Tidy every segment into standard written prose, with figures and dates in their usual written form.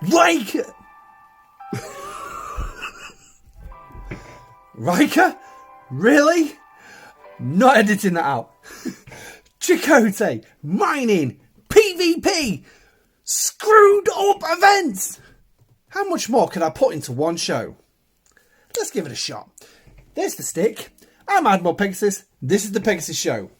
Riker! Riker? Really? Not editing that out. Chakotay, mining, PvP, screwed up events. How much more can I put into one show? Let's give it a shot. There's the stick. I'm Admiral Pegasus. This is the Pegasus Show.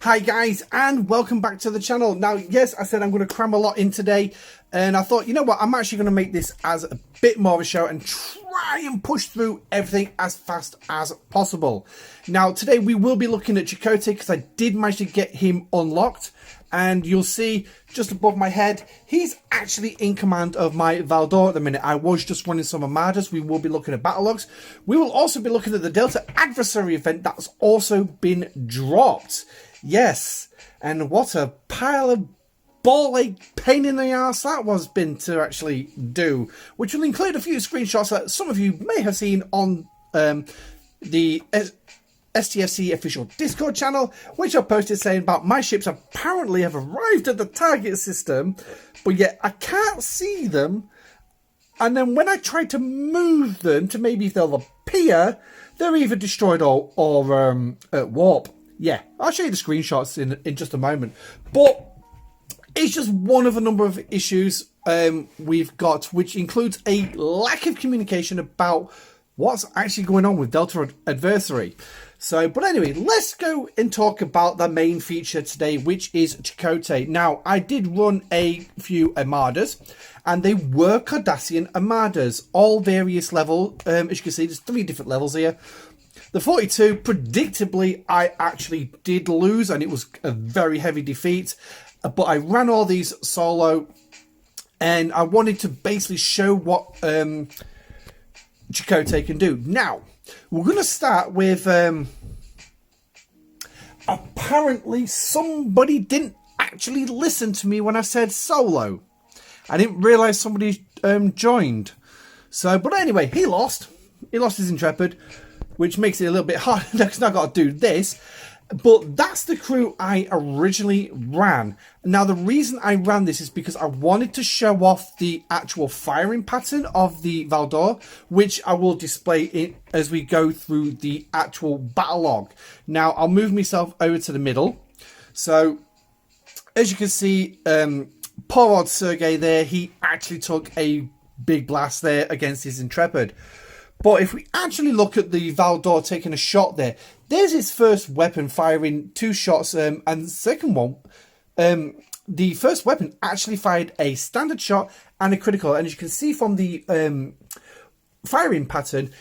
Hi guys, and welcome back to the channel. Now, yes, I said I'm going to cram a lot in today, and I thought, you know what, I'm actually going to make this as a bit more of a show and try and push through everything as fast as possible. Now, today we will be looking at Chakotay because I did manage to get him unlocked, and you'll see just above my head, he's actually in command of my Valdor at the minute. I was just running some Armadas. We will be looking at battle logs. We will also be looking at the Delta Adversary event that's also been dropped. Yes, and what a pile of ball-ache pain in the arse that was been to actually do, which will include a few screenshots that some of you may have seen on the STFC official Discord channel, which I posted saying about my ships apparently have arrived at the target system, but yet I can't see them, and then when I try to move them to maybe if they'll appear, they're either destroyed or at warp. Yeah, I'll show you the screenshots in just a moment. But it's just one of a number of issues we've got, which includes a lack of communication about what's actually going on with Delta Adversary. So, but anyway, let's go and talk about the main feature today, which is Chakotay. Now, I did run a few Armadas, and they were Cardassian Armadas, all various levels. As you can see, there's 3 different levels here. The 42, predictably, I actually did lose, and it was a very heavy defeat. But I ran all these solo, and I wanted to basically show what Chakotay can do. Now, we're going to start with... apparently, somebody didn't actually listen to me when I said solo. I didn't realise somebody joined. So, but anyway, he lost. He lost his Intrepid, which makes it a little bit hard because I've got to do this. But that's the crew I originally ran. Now, the reason I ran this is because I wanted to show off the actual firing pattern of the Valdor, which I will display it as we go through the actual battle log. Now, I'll move myself over to the middle. So, as you can see, poor old Sergei there, he actually took a big blast there against his Intrepid. But if we actually look at the Valdor taking a shot there, there's his first weapon firing 2 shots, and the second one, the first weapon actually fired a standard shot and a critical. And as you can see from the firing pattern,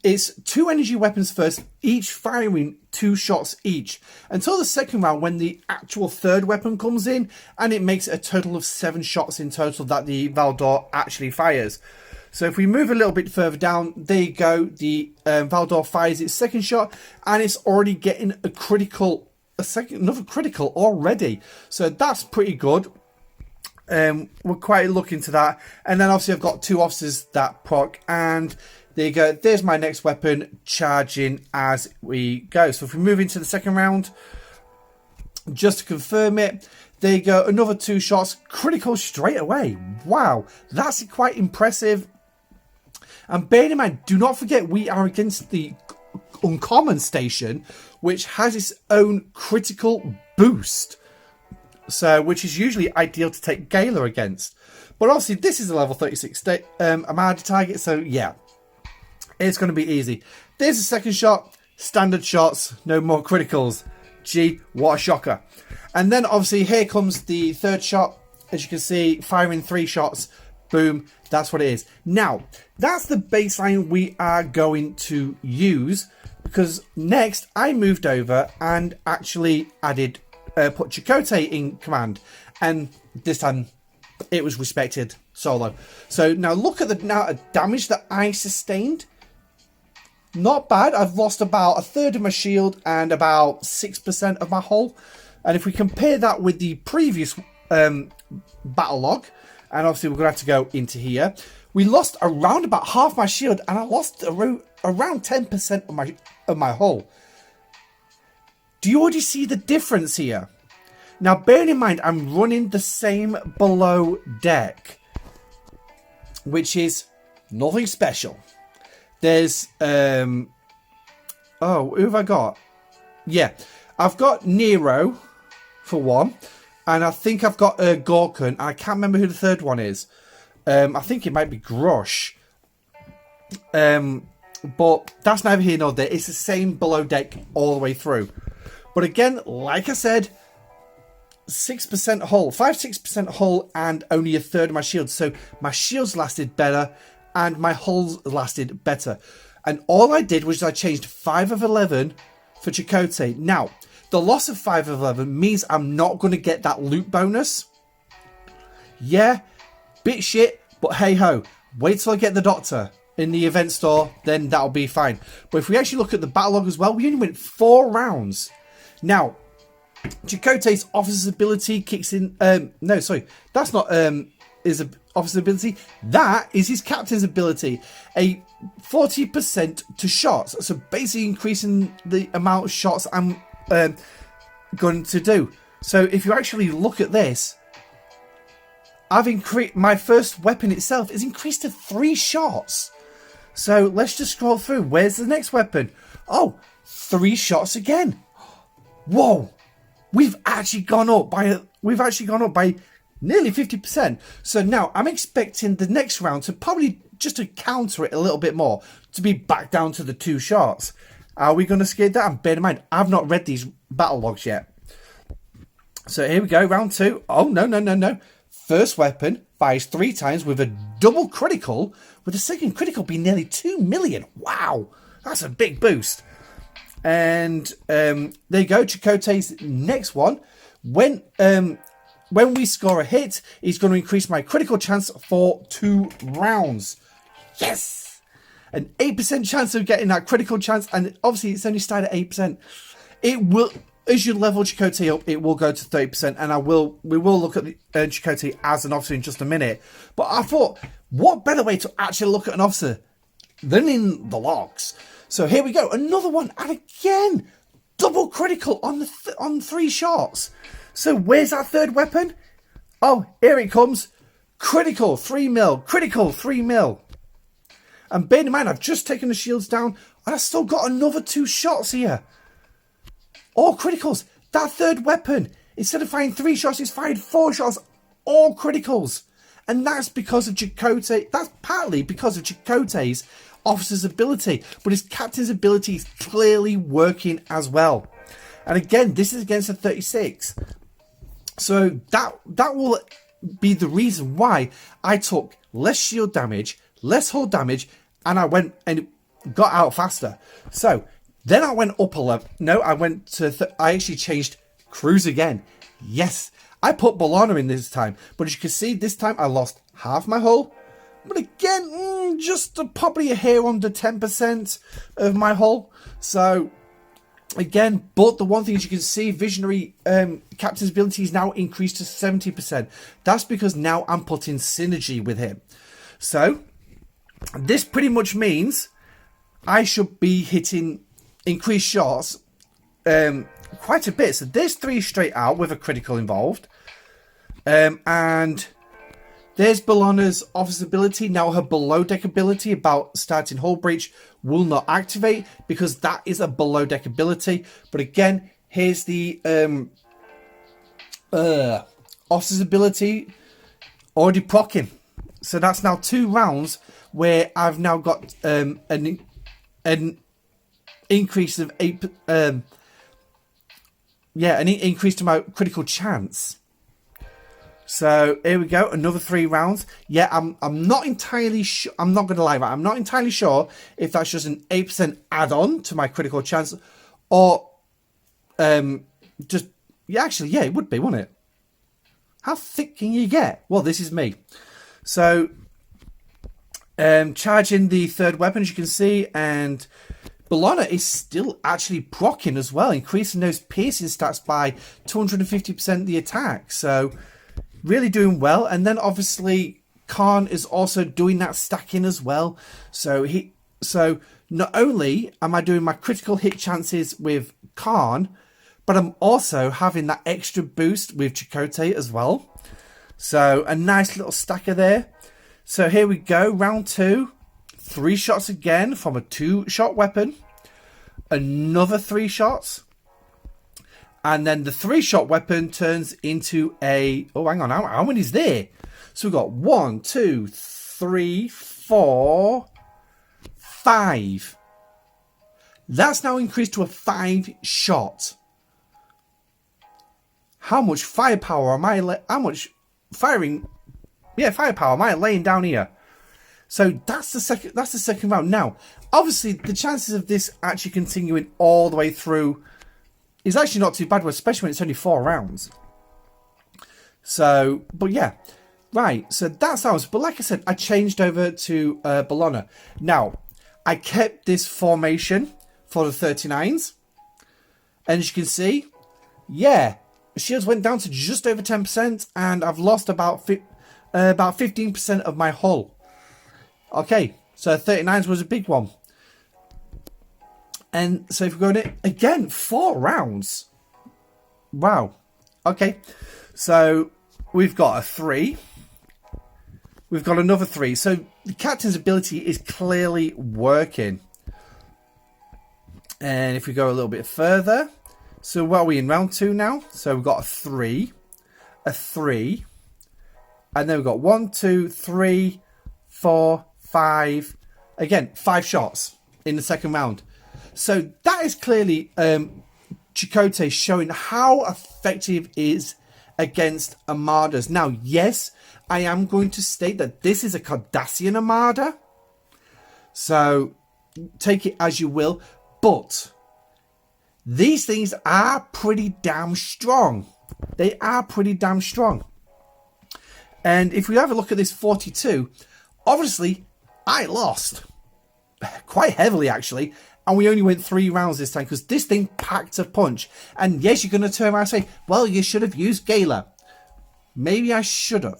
it's 2 energy weapons first, each firing 2 shots each, until the second round when the actual third weapon comes in, and it makes it a total of 7 shots in total that the Valdor actually fires. So if we move a little bit further down, there you go. The Valdor fires its second shot, and it's already getting a critical, another critical already. So that's pretty good. We're quite looking to that. And then obviously I've got 2 officers that proc, and there you go. There's my next weapon charging as we go. So if we move into the second round, just to confirm it, there you go. Another 2 shots, critical straight away. Wow, that's quite impressive. And bear in mind, do not forget we are against the Uncommon Station, which has its own critical boost. So, which is usually ideal to take Gala against. But obviously, this is a level 36 Armada target, so yeah, it's going to be easy. There's the second shot, standard shots, no more criticals. Gee, what a shocker. And then obviously here comes the third shot. As you can see, firing 3 shots. Boom, that's what it is. Now, that's the baseline we are going to use, because next I moved over and actually added, put Chakotay in command, and this time it was respected solo. So now look at the amount of damage that I sustained. not bad. I've lost about a third of my shield and about 6% of my hull. And if we compare that with the previous battle log, and obviously we're going to have to go into here, we lost around about half my shield, and I lost around 10% of my hull. Do you already see the difference here? Now, bearing in mind, I'm running the same below deck, which is nothing special. There's, oh, who have I got? Yeah, I've got Nero for one, and I think I've got Gorkon. I can't remember who the third one is. I think it might be Grush. But that's neither here nor there. It's the same below deck all the way through. But again, like I said, 6% hull, 5-6% hull, and only a third of my shields. So my shields lasted better, and my hulls lasted better. And all I did was I changed 5 of 11 for Chakotay. Now, the loss of 5 of 11 means I'm not going to get that loot bonus. Yeah, bit shit, but hey ho. Wait till I get the Doctor in the event store, then that'll be fine. But if we actually look at the battle log as well, we only went 4 rounds. Now, Chakotay's officer's ability kicks in. No, sorry, that's not his officer's ability. That is his captain's ability. A 40% to shots. So basically increasing the amount of shots I'm going to do. So if you actually look at this, I've increased my first weapon itself is increased to 3 shots. So let's just scroll through. Where's the next weapon? Oh, 3 shots again. Whoa, we've actually gone up by nearly 50%. So now I'm expecting the next round to probably just to counter it a little bit more, to be back down to the 2 shots. Are we going to skate that? And bear in mind, I've not read these battle logs yet. So here we go, round 2. Oh, no. First weapon fires 3 times with a double critical, with the second critical being nearly 2 million. Wow, that's a big boost. And there you go, Chakotay's next one. When we score a hit, he's going to increase my critical chance for 2 rounds. Yes! An 8% chance of getting that critical chance, and obviously it's only started at 8%. It will, as you level Chakotay up, it will go to 30%, and we will look at the Chakotay as an officer in just a minute. But I thought, what better way to actually look at an officer than in the logs? So here we go, another one, and again, double critical on 3 shots. So where's that third weapon? Oh, here it comes. Critical 3 mil, critical 3 mil. And bear in mind, I've just taken the shields down, and I've still got another 2 shots here. All criticals. That third weapon, instead of firing 3 shots, it's fired 4 shots, all criticals. And that's because of Chakotay. That's partly because of Chakotay's officer's ability, but his captain's ability is clearly working as well. And again, this is against a 36. So that will be the reason why I took less shield damage, less hull damage, and I went and got out faster. So then I went up a level. No, I went to, I actually changed cruise again. Yes, I put Bologna in this time, but as you can see, this time I lost half my hull. But again, just probably a hair under 10% of my hull. So again, but the one thing as you can see, Visionary Captain's ability is now increased to 70%. That's because now I'm putting synergy with him. So this pretty much means I should be hitting increased shots quite a bit. So there's 3 straight out with a critical involved. And there's Bologna's officer's ability. Now her below deck ability about starting hull breach will not activate because that is a below deck ability. But again, here's the officer's ability already proccing. So that's now 2 rounds where I've now got an increase of 8. An increase to my critical chance. So here we go, another 3 rounds. Yeah, I'm not entirely sure. I'm not going to lie about it. I'm not entirely sure if that's just an 8% add-on to my critical chance, or just it would be, wouldn't it? How thick can you get? Well, this is me. So charging the third weapon, as you can see, and Bellona is still actually proccing as well, increasing those piercing stats by 250% the attack. So really doing well. And then obviously Khan is also doing that stacking as well. So not only am I doing my critical hit chances with Khan, but I'm also having that extra boost with Chakotay as well. So a nice little stacker there. So here we go, round 2. 3 shots again from a 2-shot weapon. Another 3 shots. And then the 3-shot weapon turns into a... Oh, hang on. How many is there? So we've got 1, 2, 3, 4, 5. That's now increased to a 5-shot. How much firepower am I... How much firing... Yeah, firepower am I laying down here? So that's the second round. Now, obviously, the chances of this actually continuing all the way through is actually not too bad, especially when it's only 4 rounds. So, but yeah. Right, so that's ours. But like I said, I changed over to Bellona. Now, I kept this formation for the 39s. And as you can see, yeah, shields went down to just over 10%, and I've lost about 15% of my hull. Okay, so 39s was a big one. And so if we're going to, again, 4 rounds. Wow. Okay, so we've got a 3. We've got another 3. So the captain's ability is clearly working. And if we go a little bit further, so what are we in round 2 now? So we've got a 3, and then we've got 1, 2, 3, 4, 5. Again, 5 shots in the second round. So that is clearly Chakotay showing how effective it is against armadas. Now, yes, I am going to state that this is a Cardassian armada. So take it as you will. But these things are pretty damn strong. They are pretty damn strong. And if we have a look at this 42, obviously I lost quite heavily actually. And we only went 3 rounds this time because this thing packed a punch. And yes, you're going to turn around and say, well, you should have used Gala. Maybe I should have.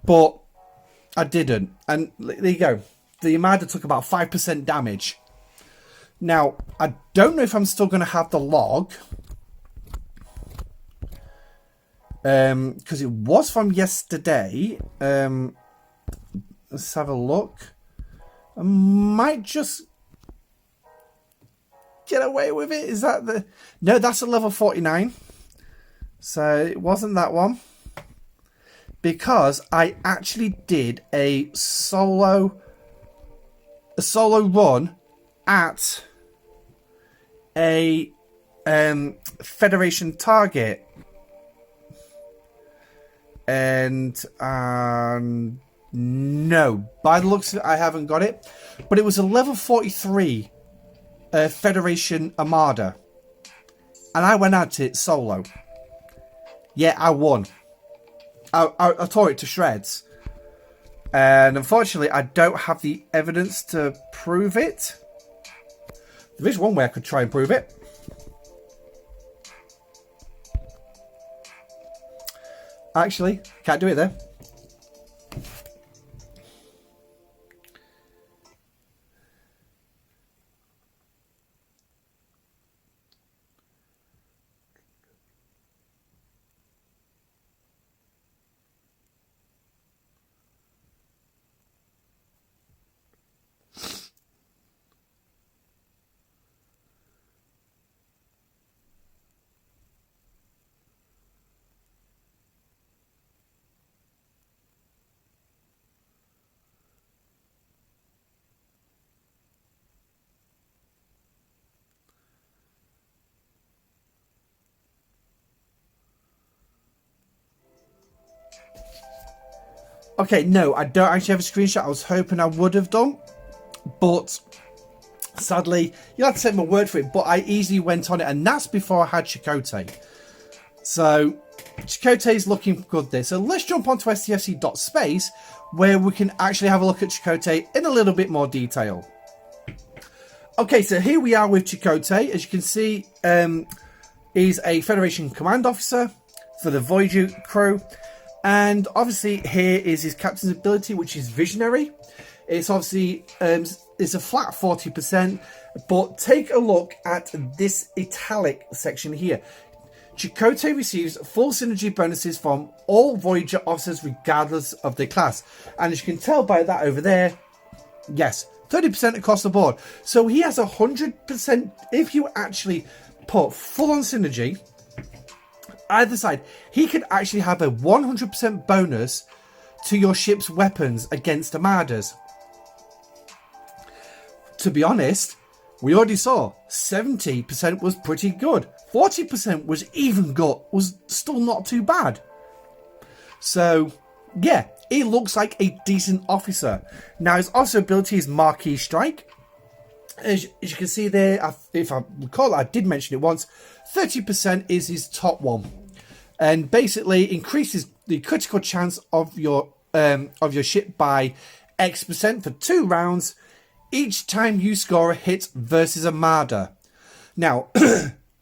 But I didn't. And there you go. The Armada took about 5% damage. Now, I don't know if I'm still going to have the log. Because it was from yesterday. Let's have a look. I might just get away with it. Is that the... No, that's a level 49. So it wasn't that one. Because I actually did a solo run at a Federation target. And no, by the looks of it, I haven't got it. But it was a level 43 Federation Armada. And I went at it solo. Yeah, I won. I tore it to shreds. And unfortunately, I don't have the evidence to prove it. There is one way I could try and prove it. Actually, can't do it there. Okay, no, I don't actually have a screenshot. I was hoping I would have done. But sadly, you'll have to take my word for it. But I easily went on it. And that's before I had Chakotay. So, Chakotay's looking good there. So let's jump onto stfc.space, where we can actually have a look at Chakotay in a little bit more detail. Okay, so here we are with Chakotay. As you can see, he's a Federation Command Officer for the Voyager crew. And obviously here is his captain's ability, which is Visionary. It's obviously it's a flat 40%, but take a look at this italic section here. Chakotay receives full synergy bonuses from all Voyager officers regardless of their class. And as you can tell by that over there, yes, 30% across the board. So he has 100%. If you actually put full on synergy either side, he could actually have a 100% bonus to your ship's weapons against armadas. To be honest, we already saw 70% was pretty good. 40% was even good, was still not too bad. So, yeah, he looks like a decent officer. Now, his officer ability is Marquee Strike. As you can see there, if I recall, I did mention it once, 30% is his top one. And basically increases the critical chance of your ship by X% for 2 rounds each time you score a hit versus a Armada. Now,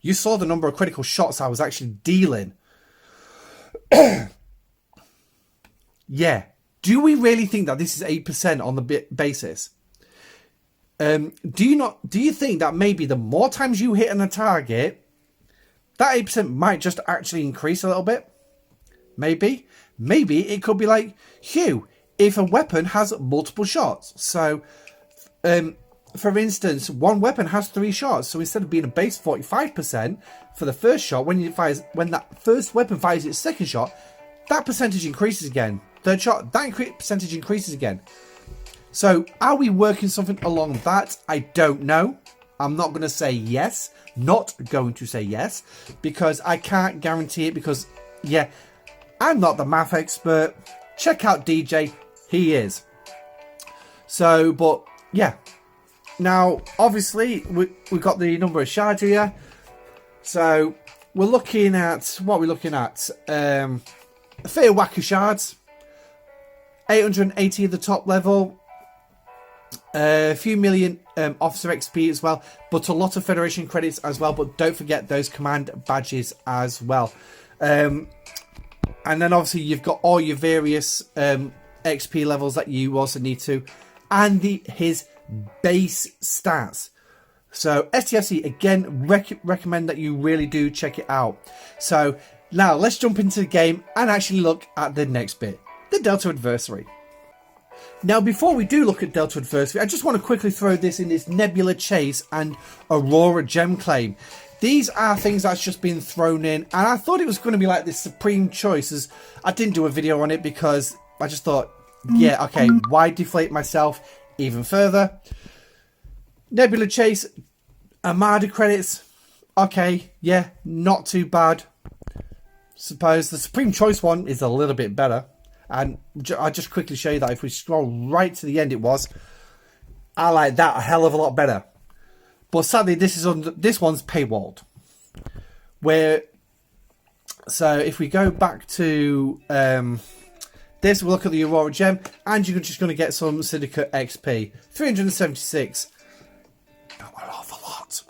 you saw the number of critical shots I was actually dealing. Yeah. Do we really think that this is 8% on the basis? Do you think that maybe the more times you hit on a target, that 8% might just actually increase a little bit? Maybe. Maybe it could be like, Hugh, if a weapon has multiple shots. So, for instance, one weapon has 3 shots. So instead of being a base 45% for the first shot, when that first weapon fires its second shot, that percentage increases again. Third shot, that percentage increases again. So are we working something along that? I don't know. I'm not going to say yes. Not going to say yes. Because I can't guarantee it. Because, yeah, I'm not the math expert. Check out DJ. He is. So, but, yeah. Now, obviously, we've got the number of shards here. So, we're looking at... What are we looking at? A fair whack of shards. 880 at the top level. A few million officer XP as well. But a lot of Federation credits as well. But don't forget those command badges as well. And then obviously you've got all your various XP levels that you also need to. And his base stats. So STFC, again, recommend that you really do check it out. So now let's jump into the game and actually look at the next bit. The Delta Adversary. Now, before we do look at Delta Adversary, I just want to quickly throw this in this Nebula Chase and Aurora Gem claim. These are things that's just been thrown in, and I thought it was going to be like this supreme choice. As I didn't do a video on it because I just thought, yeah, okay, why deflate myself even further? Nebula Chase, Armada credits, okay, yeah, not too bad. Suppose the supreme choice one is a little bit better. And I'll just quickly show you that if we scroll right to the end, I like that a hell of a lot better. But sadly, this one's paywalled. So if we go back to this, we'll look at the Aurora Gem, and you're just going to get some Syndicate XP, 376. Not an awful lot,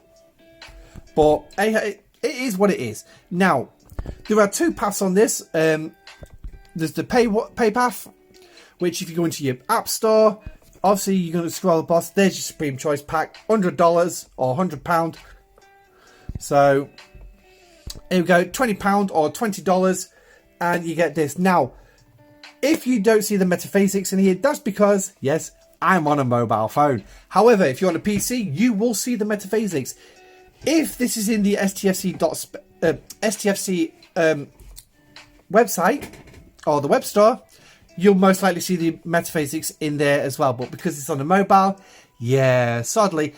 but it is what it is. Now, there are 2 paths on this. There's the pay path, which if you go into your app store, obviously you're going to scroll the boss. There's your Supreme Choice pack, $100 or £100. So here we go, £20 or $20, and you get this. Now, if you don't see the metaphasics in here, that's because, yes, I'm on a mobile phone. However, if you're on a PC, you will see the metaphasics. If this is in the STFC website, or the web store, you'll most likely see the metaphasics in there as well. But because it's on a mobile, yeah, sadly,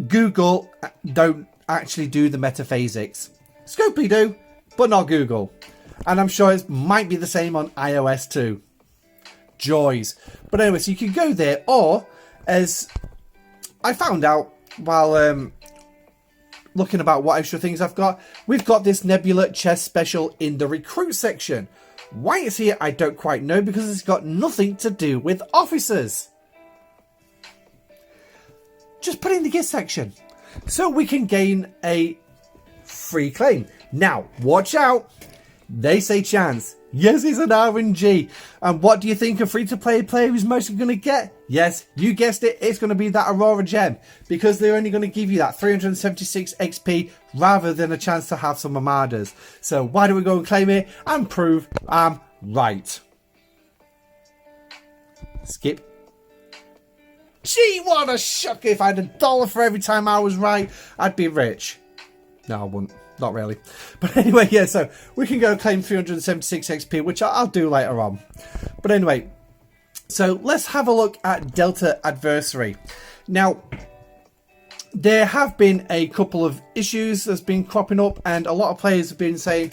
Google don't actually do the metaphasics. Scopely do, but not Google. And I'm sure it might be the same on iOS too. Joys. But anyway, so you can go there, or as I found out while looking about what extra things I've got, we've got this Nebula Chess special in the recruit section. Why it's here, I don't quite know, because it's got nothing to do with officers. just put it in the gift section so we can gain a free claim. Now, watch out. They say chance. Yes, it's an RNG. And what do you think a free-to-play player is mostly going to get? Yes, you guessed it. It's going to be that Aurora gem. Because they're only going to give you that 376 XP rather than a chance to have some Armadas. So why don't we go and claim it and prove I'm right. Skip. Gee, what a shock. If I had $1 for every time I was right, I'd be rich. No, I wouldn't. Not really. But anyway, yeah, so we can go claim 376 XP, which I'll do later on. But anyway, so let's have a look at Delta Adversary. Now, there have been a couple of issues that's been cropping up, and a lot of players have been saying,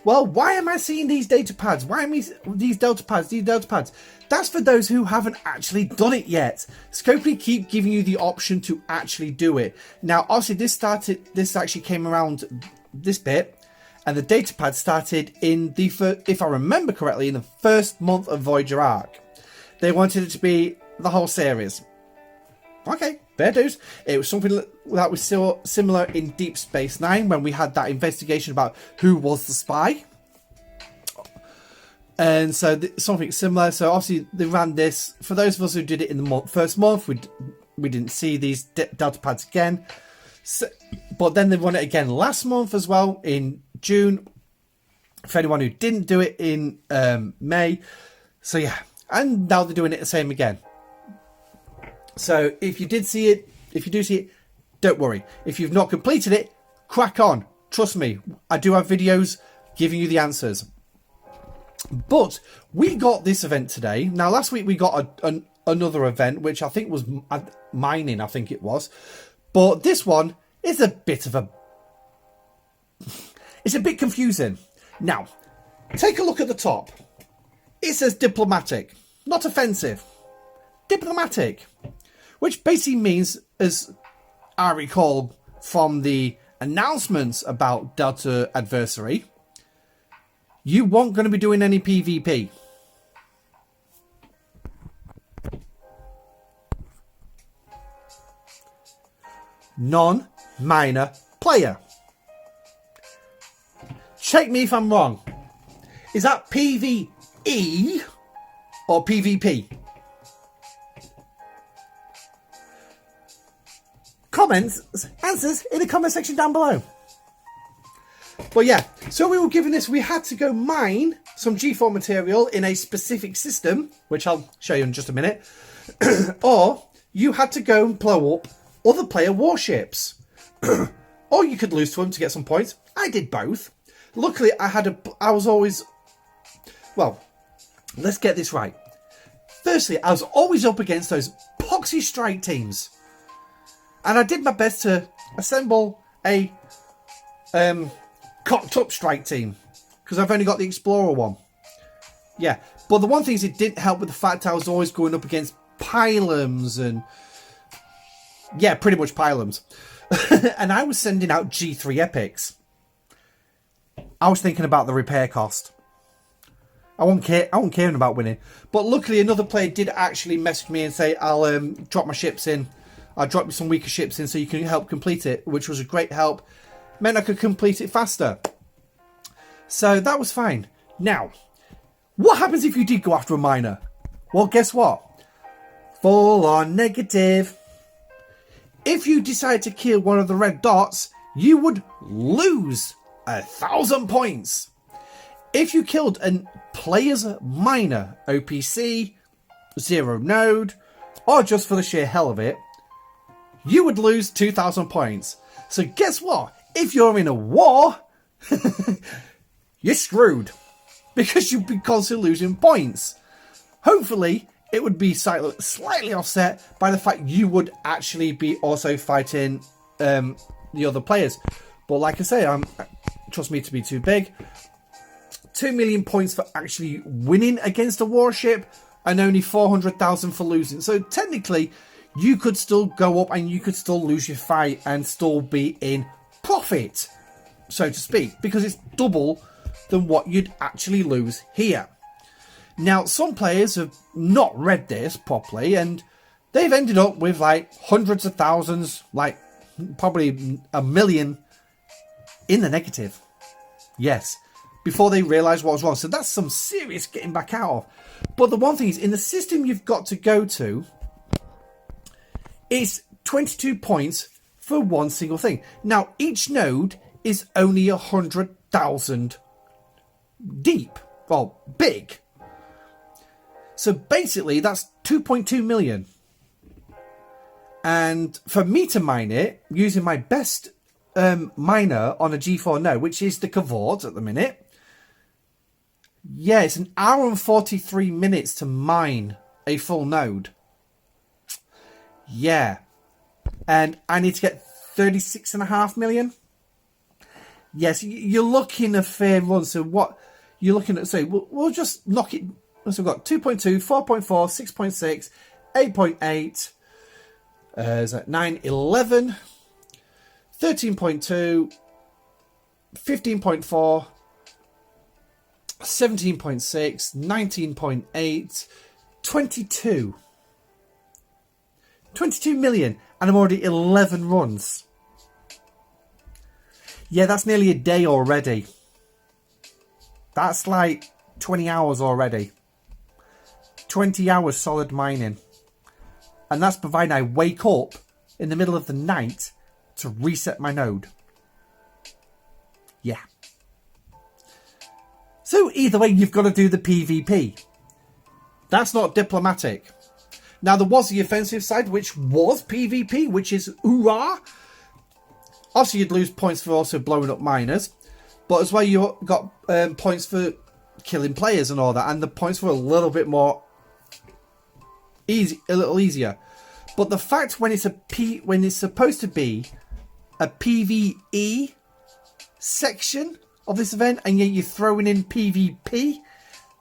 well, why am I seeing these data pads? Why am I these Delta pads? That's for those who haven't actually done it yet. Scopely keep giving you the option to actually do it. Now, obviously, this actually came around this bit, and the data pad started in the if I remember correctly, in the first month of Voyager Arc. They wanted it to be the whole series. Okay, fair dues. It was something that was still similar in Deep Space Nine when we had that investigation about who was the spy. And so something similar. So obviously they ran this. For those of us who did it in the first month, we didn't see these Delta pads again. So, but then they run it again last month as well in June. For anyone who didn't do it in May. So yeah, and now they're doing it the same again. So if you do see it, don't worry. If you've not completed it, crack on. Trust me, I do have videos giving you the answers. But we got this event today. Now, last week we got another event, which I think was mining, I think it was. But this one is a bit of it's a bit confusing. Now, take a look at the top. It says diplomatic, not offensive. Diplomatic. Which basically means, as I recall from the announcements about Delta Adversary, you weren't going to be doing any PvP. Non-minor player. Check me if I'm wrong. Is that PvE or PvP? Answers in the comment section down below. But yeah, so we were given this, we had to go mine some G4 material in a specific system, which I'll show you in just a minute, or you had to go and blow up other player warships, or you could lose to them to get some points. I did both. Luckily, I was always, well, let's get this right. Firstly, I was always up against those poxy strike teams. And I did my best to assemble a cocked up strike team. Because I've only got the Explorer one. Yeah. But the one thing is it didn't help with the fact I was always going up against pylums and... yeah, pretty much pylums. And I was sending out G3 epics. I was thinking about the repair cost. I wasn't caring about winning. But luckily another player did actually message me and say, I'll drop my ships in. I'll drop you some weaker ships in so you can help complete it, which was a great help. Meant I could complete it faster. So that was fine. Now, what happens if you did go after a miner? Well, guess what? Full on negative. If you decide to kill one of the red dots, you would lose 1,000 points. If you killed a player's miner, OPC, zero node, or just for the sheer hell of it, you would lose 2,000 points. So guess what? If you're in a war, you're screwed. Because you'd be constantly losing points. Hopefully, it would be slightly offset by the fact you would actually be also fighting the other players. But like I say, trust me to be too big. 2 million points for actually winning against a warship and only 400,000 for losing. So technically, you could still go up and you could still lose your fight and still be in profit, so to speak, because it's double than what you'd actually lose here. Now, some players have not read this properly and they've ended up with like hundreds of thousands, like probably 1 million in the negative. Yes, before they realised what was wrong. So that's some serious getting back out of. But the one thing is, in the system you've got to go to, it's 22 points for one single thing. Now, each node is only 100,000 deep. Well, big. So basically, that's 2.2 million. And for me to mine it, using my best miner on a G4 node, which is the Cavort at the minute, yeah, it's an hour and 43 minutes to mine a full node. Yeah. And I need to get 36.5 million. Yes, you're looking a fair run. So what you're looking at, so we'll just knock it. So we've got 2.2, 4.4, 6.6, 8.8, is that 9, 11, 13.2, 15.4, 17.6, 19.8, 22. 22 million, and I'm already 11 runs. Yeah, that's nearly a day already. That's like 20 hours already. 20 hours solid mining. And that's providing I wake up in the middle of the night to reset my node. Yeah. So either way, you've got to do the PvP. That's not diplomatic. Now, there was the offensive side, which was PvP, which is hoorah. Obviously, you'd lose points for also blowing up miners. But as well, you got points for killing players and all that. And the points were a little bit more easy, a little easier. But the fact when it's supposed to be a PvE section of this event, and yet you're throwing in PvP,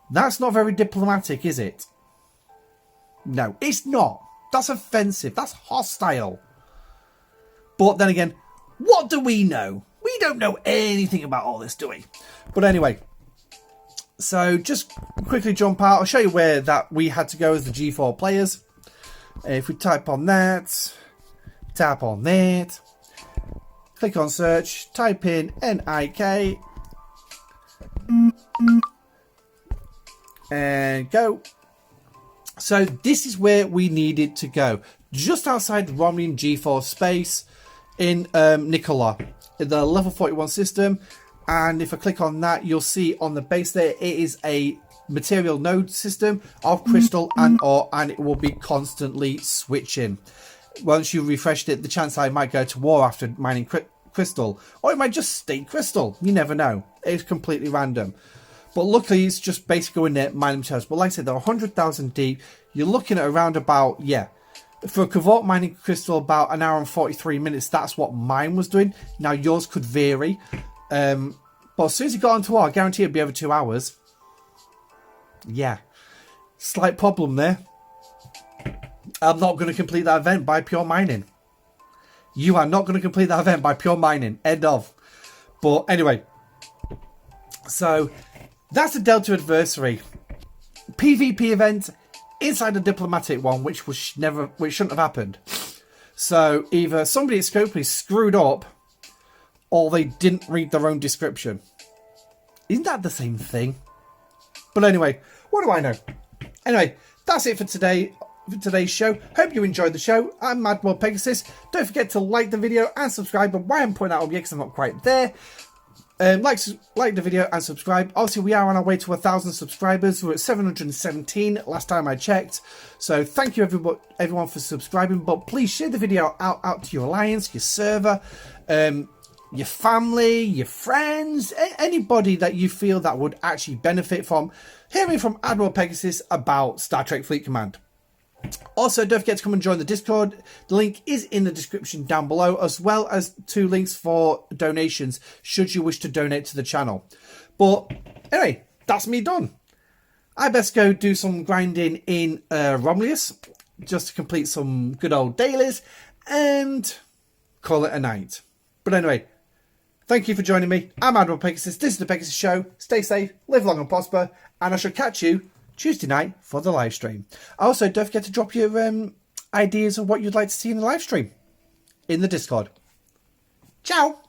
that's not very diplomatic, is it? No, it's not. That's offensive. That's hostile. But then again, what do we know? We don't know anything about all this, do we? But anyway, so just quickly jump out. I'll show you where that we had to go as the G4 players. If we type on that, tap on that, click on search, type in NIK, and go. So this is where we needed to go. Just outside Romnian G4 space in Nikola, in the level 41 system. And if I click on that, you'll see on the base there, it is a material node system of crystal and ore, and it will be constantly switching. Once you refreshed it, the chance I might go to war after mining crystal, or it might just stay crystal. You never know. It's completely random. But luckily, it's just basically going there mining materials. But like I said, they're 100,000 deep. You're looking at around about, yeah, for a Cavort mining crystal, about an hour and 43 minutes. That's what mine was doing. Now, yours could vary. But as soon as you got onto war, I guarantee it'd be over 2 hours. Yeah. Slight problem there. I'm not going to complete that event by pure mining. You are not going to complete that event by pure mining. End of. But anyway. So, that's the Delta Adversary PvP event inside a diplomatic one, which shouldn't have happened. So either somebody at Scopely screwed up, or they didn't read their own description. Isn't that the same thing? But anyway, what do I know? Anyway, that's it for today. For today's show. Hope you enjoyed the show. I'm Admiral Pegasus. Don't forget to like the video and subscribe. But why I'm pointing out yet, because I'm not quite there. Like the video and subscribe. Obviously, we are on our way to 1,000 subscribers. We're at 717 last time I checked. So thank you everyone for subscribing. But please share the video out to your alliance, your server, your family, your friends, anybody that you feel that would actually benefit from hearing from Admiral Pegasus about Star Trek Fleet Command. Also, don't forget to come and join the Discord. The link is in the description down below, as well as 2 links for donations, should you wish to donate to the channel. But anyway, that's me done. I best go do some grinding in Romulus, just to complete some good old dailies, and call it a night. But anyway, thank you for joining me. I'm Admiral Pegasus. This is the Pegasus Show. Stay safe, live long and prosper, and I shall catch you Tuesday night for the live stream. Also, don't forget to drop your ideas of what you'd like to see in the live stream in the Discord. Ciao!